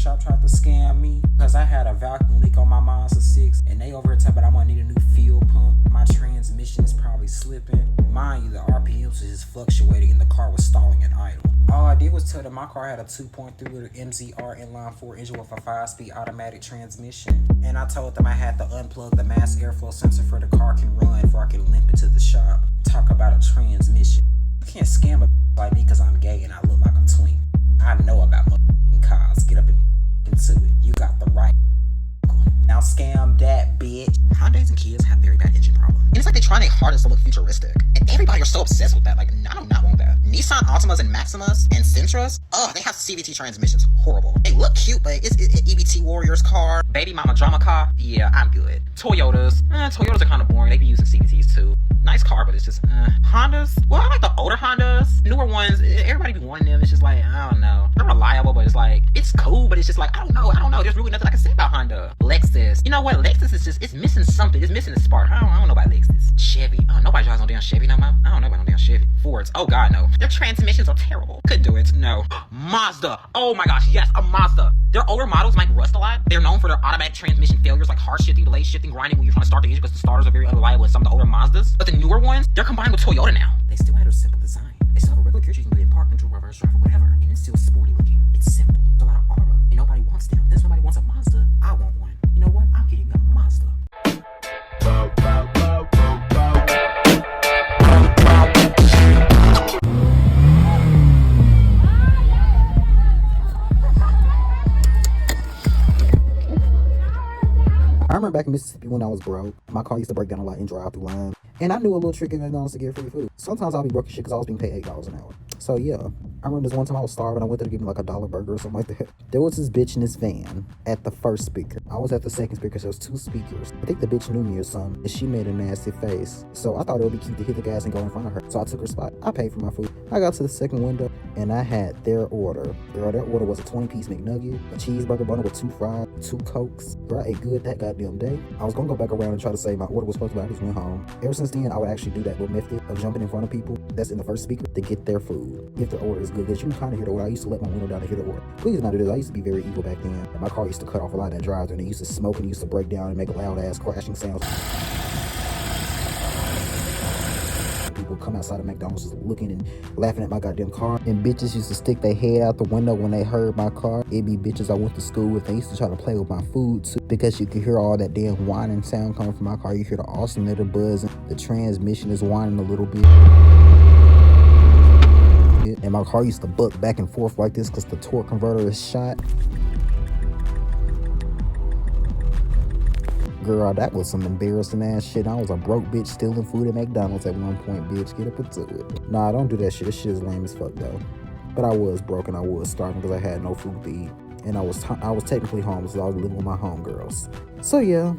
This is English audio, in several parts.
shop tried to scam me because I had a vacuum leak on my Mazda 6 and they over here talking about I'm gonna need a new fuel pump. My transmission is probably slipping. Mind you, the RPMs was just fluctuating and the car was stalling and idle. All I did was tell them my car had a 2.3 liter MZR inline 4 engine with a 5-speed automatic transmission. And I told them I had to unplug the mass airflow sensor for the car can run before I can limp it to the shop. Talk about a transmission. You can't scam a like me because I'm gay and I look like a twink. I know about cars. Get up and into it. You got the right. Now scam that bitch. Hondas and Kias have very bad engine problems. And it's like they try their hardest to look futuristic. And everybody are so obsessed with that. Like, I do not want that. Nissan Altimas and Maximas and Sentras, they have CVT transmissions. Horrible. They look cute, but it's EBT Warriors car. Baby Mama Drama car. Yeah, I'm good. Toyotas. Toyotas are kind of boring. They be using CVTs too. Nice car, but it's just, Hondas. Well, I like the older Hondas. Newer ones, everybody be wanting them. It's just like, I don't know. They're reliable, but it's like, it's cool, but it's just like, I don't know. There's really nothing I can say about Honda. Lexus. You know what? Lexus is just, it's missing something. It's missing a spark. I don't know about Lexus. Chevy. Oh, nobody drives no damn Chevy no more. I don't know about no damn Chevy. Fords. Oh, God, no. Their transmissions are terrible. Couldn't do it. No. Mazda. Oh, my gosh. Yes, a Mazda. Their older models might rust a lot. They're known for their automatic transmission failures, like hard shifting, delay shifting, grinding when you're trying to start the engine because the starters are very unreliable in some of the older Mazdas. But the newer ones, they're combined with Toyota now. They still have a simple design. They still have a regular gear you can put in park, neutral, reverse, drive, or whatever. And it's still sporty looking. It's simple. It's a lot of aura. And nobody wants them. Since nobody wants a Mazda, I want one. You know what? I'm getting a Mazda. I remember back in Mississippi when I was broke, my car used to break down a lot in drive-through lines. And I knew a little trick in McDonald's to get free food. Sometimes I'll be broke as shit because I was being paid $8 an hour. So yeah, I remember this one time I was starving. I went there to give me like $1 burger or something like that. There was this bitch in this van at the first speaker. I was at the second speaker, so there was 2 speakers. I think the bitch knew me or something, and she made a nasty face. So I thought it would be cute to hit the gas and go in front of her. So I took her spot. I paid for my food. I got to the second window, and I had their order. Girl, their order was a 20-piece McNugget, a cheeseburger bundle with 2 fries, 2 Cokes. Girl, I ate good that goddamn day. I was gonna go back around and try to say my order was supposed to be, I just went home. Ever since then, I would actually do that little method of jumping in front of people that's in the first speaker to get their food. If their order is good, because you can kind of hear the order. I used to let my window down to hear the order. Please not do this. I used to be very evil back then. And my car used to cut off a lot of that drive-through, and it used to smoke and it used to break down and make loud-ass crashing sounds. People come outside of McDonald's just looking and laughing at my goddamn car. And bitches used to stick their head out the window when they heard my car. It'd be bitches I went to school with. They used to try to play with my food too, because you could hear all that damn whining sound coming from my car. You hear the alternator buzzing. The transmission is whining a little bit. And my car used to buck back and forth like this because the torque converter is shot. Girl, that was some embarrassing ass shit. I was a broke bitch stealing food at McDonald's at one point, bitch. Get up into it. Nah, don't do that shit. This shit is lame as fuck, though. But I was broke and I was starving because I had no food to eat. And I was technically homeless, so I was living with my homegirls. So, yeah.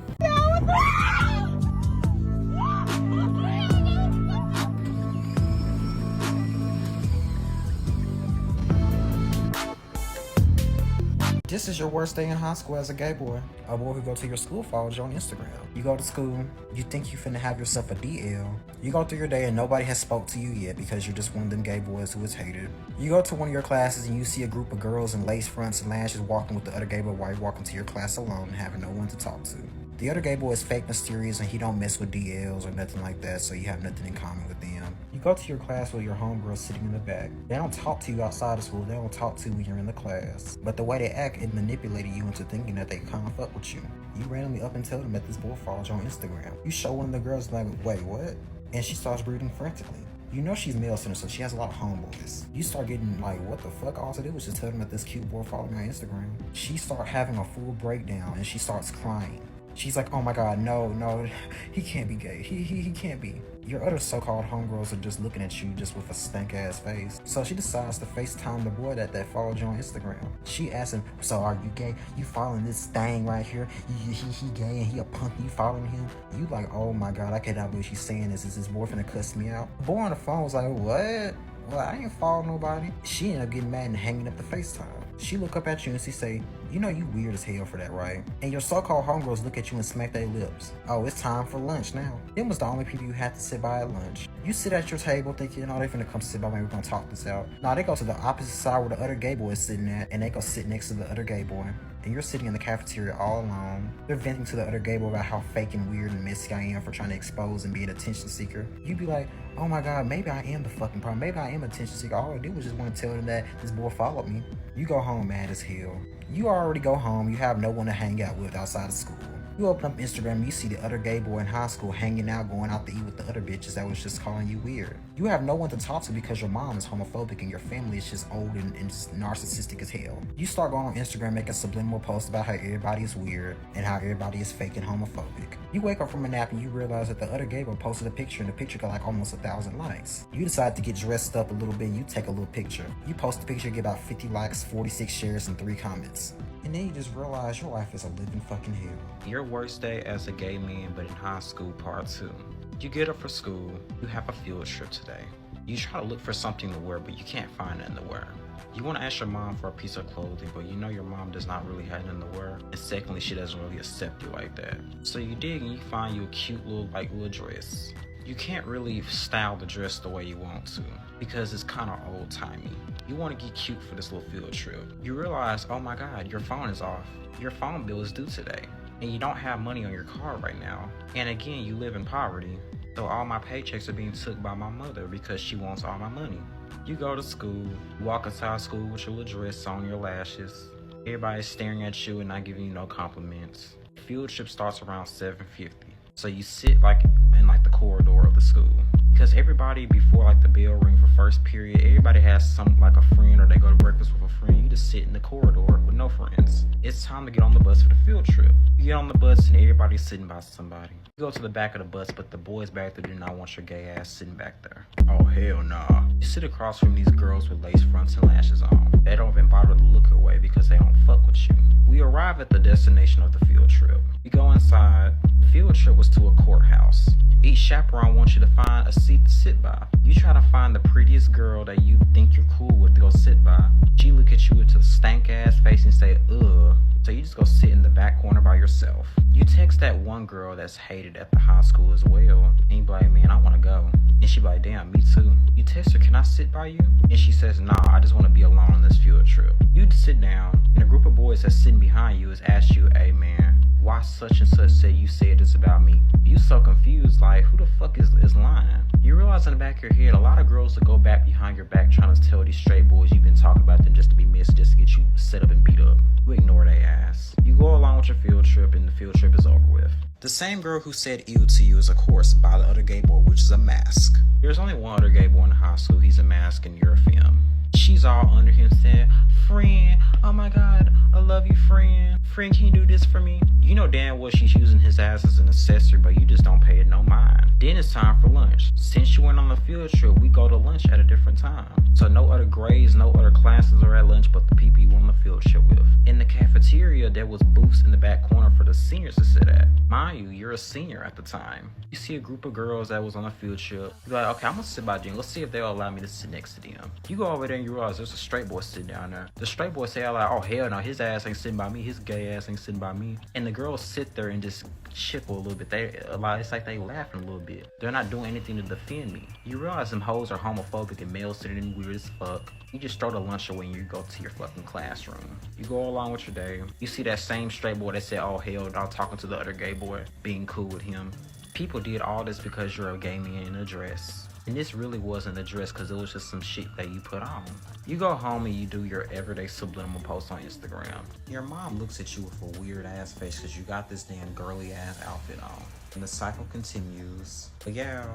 This is your worst day in high school as a gay boy. A boy who go to your school follows you on Instagram. You go to school, you think you finna have yourself a DL. You go through your day and nobody has spoke to you yet because you're just one of them gay boys who is hated. You go to one of your classes and you see a group of girls in lace fronts and lashes walking with the other gay boy while you're walking to your class alone and having no one to talk to. The other gay boy is fake mysterious and he don't mess with DLs or nothing like that, so you have nothing in common with them. You go to your class with your homegirl sitting in the back. They don't talk to you outside of school, they don't talk to you when you're in the class. But the way they act, it manipulated you into thinking that they come fuck with you. You randomly up and tell them that this boy follows you on Instagram. You show one of the girls like, wait, what? And she starts breathing frantically. You know she's male centered, so she has a lot of homeboys. You start getting like, what the fuck? All to do was just tell them that this cute boy followed me on Instagram. She start having a full breakdown and she starts crying. She's like, oh my God, no, he can't be gay. He can't be. Your other so-called homegirls are just looking at you just with a stank-ass face. So she decides to FaceTime the boy that followed you on Instagram. She asks him, so are you gay? You following this thing right here? He gay and he a punk, you following him? You like, oh my God, I cannot believe she's saying this. Is this boy finna cuss me out? The boy on the phone was like, what? Well, I ain't following nobody. She ended up getting mad and hanging up the FaceTime. She look up at you and she say, You know you weird as hell for that, right? And your so-called homegirls look at you and smack their lips. Oh, it's time for lunch now. Them was the only people you had to sit by at lunch. You sit at your table thinking, oh, they finna come sit by me, we're gonna talk this out. Nah, they go to the opposite side where the other gay boy is sitting at, and they go sit next to the other gay boy. And you're sitting in the cafeteria all alone. They're venting to the other gay boy about how fake and weird and messy I am for trying to expose and be an attention seeker. You'd be like, oh my god, maybe I am the fucking problem. Maybe I am an attention seeker. All I did was just want to tell them that this boy followed me. You go home mad as hell. You already go home. You have no one to hang out with outside of school. You open up Instagram, you see the other gay boy in high school hanging out, going out to eat with the other bitches that was just calling you weird. You have no one to talk to because your mom is homophobic and your family is just old and just narcissistic as hell. You start going on Instagram making subliminal posts about how everybody is weird and how everybody is fake and homophobic. You wake up from a nap and you realize that the other gay boy posted a picture and the picture got like almost 1,000 likes. You decide to get dressed up a little bit and you take a little picture. You post the picture, get about 50 likes, 46 shares, and 3 comments. And then you just realize your life is a living fucking hell. Your worst day as a gay man, but in high school, part 2. You get up for school, you have a field trip today. You try to look for something to wear, but you can't find nothing to wear. You want to ask your mom for a piece of clothing, but you know your mom does not really have nothing to wear. And secondly, she doesn't really accept you like that. So you dig and you find you a cute little dress. You can't really style the dress the way you want to because it's kind of old-timey. You want to get cute for this little field trip. You realize, oh my god, your phone is off. Your phone bill is due today. And you don't have money on your card right now. And again, you live in poverty. So all my paychecks are being took by my mother because she wants all my money. You go to school, you walk inside school with your little dress on, your lashes. Everybody's staring at you and not giving you no compliments. Field trip starts around 7:50. So you sit in the corridor of the school. Because everybody before the bell ring for first period, everybody has a friend or they go to breakfast with a friend. You just sit in the corridor with no friends. It's time to get on the bus for the field trip. You get on the bus and everybody's sitting by somebody. You go to the back of the bus, but the boys back there do not want your gay ass sitting back there. Oh hell nah. You sit across from these girls with lace fronts and lashes on. They don't even bother to look away because they don't fuck with you. We arrive at the destination of the field trip. You go inside. The field trip was to a courthouse. Each chaperone wants you to find a seat to sit by. You try to find the prettiest girl that you think you're cool with to go sit by. She look at you with a stank ass face and say, ugh. So you just go sit in the back corner by yourself. You text that one girl that's hated at the high school as well. And you be like, man, I want to go. And she be like, damn, me too. You text her, can I sit by you? And she says, nah, I just want to be alone on this field trip. You just sit down, and a group of boys that's sitting behind you is ask you, hey man, why such and such say you said this about me? You so confused, like, who the fuck is lying? You realize in the back of your head, a lot of girls that go back behind your back trying to tell these straight boys you've been talking about them just to be missed, just to get you set up and beat up. You ignore their ass. You go along with your field trip, and the field trip is over with. The same girl who said ew to you is, of course, by the other gay boy, which is a mask. There's only one other gay boy in high school. He's a mask, and you're a femme. She's all under him saying, friend, oh my god, I love you, friend. Friend, can you do this for me? You know damn well she's using his ass as an accessory, but you just don't pay it no mind. Then it's time for lunch. Since you went on the field trip, we go to lunch at a different time. So no other grades, no other classes are at lunch but the people you went on the field trip with. In the cafeteria, there was booths in the back corner for the seniors to sit at. Mind you, you're a senior at the time. You see a group of girls that was on a field trip. You're like, okay, I'm gonna sit by them. Let's see if they'll allow me to sit next to them. You go over there and you realize there's a straight boy sitting down there. The straight boy say, like, oh hell no, his ass ain't sitting by me. His gay ass ain't sitting by me. And the girls sit there and just chuckle a little bit. It's like they laughing a little bit. They're not doing anything to defend me. You realize them hoes are homophobic and male sitting weird as fuck. You just throw the lunch away and you go to your fucking classroom. You go along with your day. You see that same straight boy that said, oh hell no, talking to the other gay boy, being cool with him. People did all this because you're a gay man in a dress. And this really wasn't a dress because it was just some shit that you put on. You go home and you do your everyday subliminal post on Instagram. Your mom looks at you with a weird ass face because you got this damn girly ass outfit on. And the cycle continues. But yeah,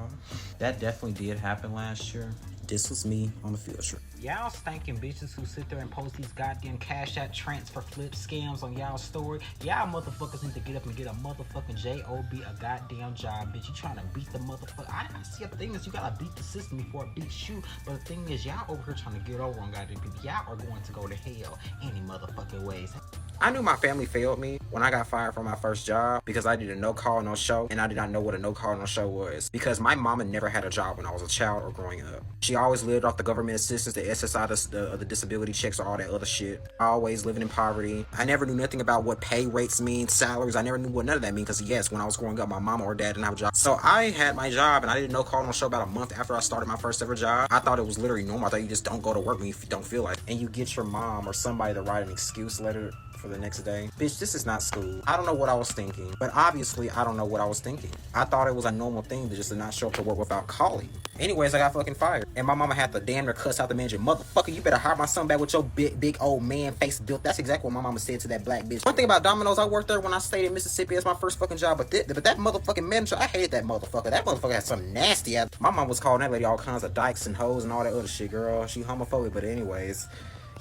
that definitely did happen last year. This was me on the field trip. Y'all stinking bitches who sit there and post these goddamn cash out transfer flip scams on y'all story. Y'all motherfuckers need to get up and get a motherfucking job, a goddamn job, bitch. You trying to beat the motherfucker. I see a thing is you gotta beat the system before it beats you. But the thing is, y'all over here trying to get over on goddamn people. Y'all are going to go to hell any motherfucking ways. I knew my family failed me when I got fired from my first job because I did a no call, no show, and I did not know what a no call, no show was because my mama never had a job when I was a child or growing up. She always lived off the government assistance, the SSI, the disability checks, or all that other shit. Always living in poverty. I never knew nothing about what pay rates mean, salaries. I never knew what none of that mean because, yes, when I was growing up, my mom or dad didn't have a job. So I had my job, and I didn't know calling on the show about a month after I started my first ever job. I thought it was literally normal. I thought you just don't go to work when you don't feel like it. And you get your mom or somebody to write an excuse letter for the next day. Bitch, this is not school. I don't know what I was thinking, but obviously I don't know what I was thinking. I thought it was a normal thing to just not show up to work without calling. Anyways, I got fucking fired. And my mama had to damn near cuss out the manager. Motherfucker, you better hire my son back with your big old man face built. That's exactly what my mama said to that black bitch. One thing about Domino's, I worked there when I stayed in Mississippi as my first fucking job. But that motherfucking manager, I hated that motherfucker. That motherfucker had something nasty at. My mom was calling that lady all kinds of dykes and hoes and all that other shit, girl. She homophobic, but anyways.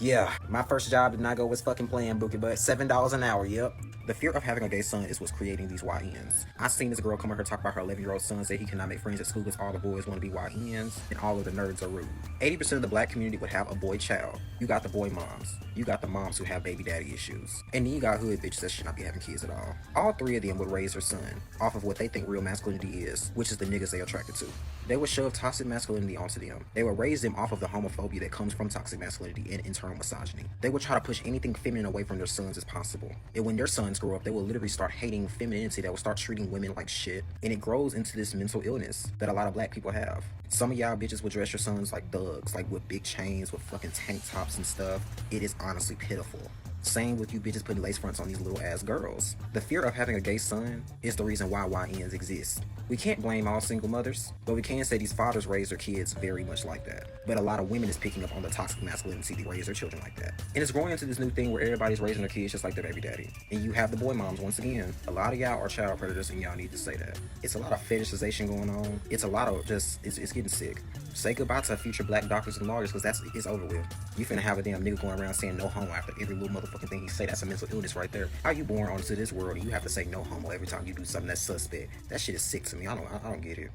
Yeah, my first job did not go as fucking planned, Bookie, but $7 an hour, yep. The fear of having a gay son is what's creating these YNs. I seen this girl come over here talk about her 11-year-old son, say he cannot make friends at school because all the boys want to be YNs and all of the nerds are rude. 80% of the black community would have a boy child. You got the boy moms. You got the moms who have baby daddy issues. And then you got hood bitches that should not be having kids at all. All three of them would raise their son off of what they think real masculinity is, which is the niggas they attracted to. They would shove toxic masculinity onto them. They would raise them off of the homophobia that comes from toxic masculinity and internal misogyny. They would try to push anything feminine away from their sons as possible. And when their sons grow up, they will literally start hating femininity. They will start treating women like shit. And it grows into this mental illness that a lot of black people have. Some of y'all bitches would dress your sons like thugs, like with big chains, with fucking tank tops and stuff. It is honestly pitiful. Same with you bitches putting lace fronts on these little ass girls. The fear of having a gay son is the reason why YNs exist. We can't blame all single mothers, but we can say these fathers raise their kids very much like that. But a lot of women is picking up on the toxic masculinity to raise their children like that. And it's growing into this new thing where everybody's raising their kids just like their baby daddy. And you have the boy moms once again. A lot of y'all are child predators and y'all need to say that. It's a lot of fetishization going on. It's a lot of just, it's getting sick. Say goodbye to future black doctors and lawyers because it's over with. You finna have a damn nigga going around saying no homo after every little motherfucking thing he say. That's a mental illness right there. How you born onto this world and you have to say no homo every time you do something that's suspect? That shit is sick to me. I don't get it.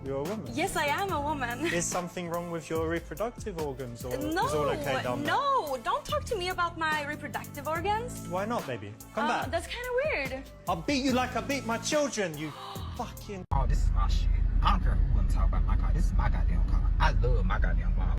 You're a woman? Yes, I am a woman. Is something wrong with your reproductive organs or No, is all okay down there? no, don't talk to me about my reproductive organs. Why not, baby? Come back. That's kind of weird. I'll beat you like I beat my children, you fucking... Oh, this is my shit. I don't care who wanna talk about my car. This is my goddamn car. I love my goddamn car.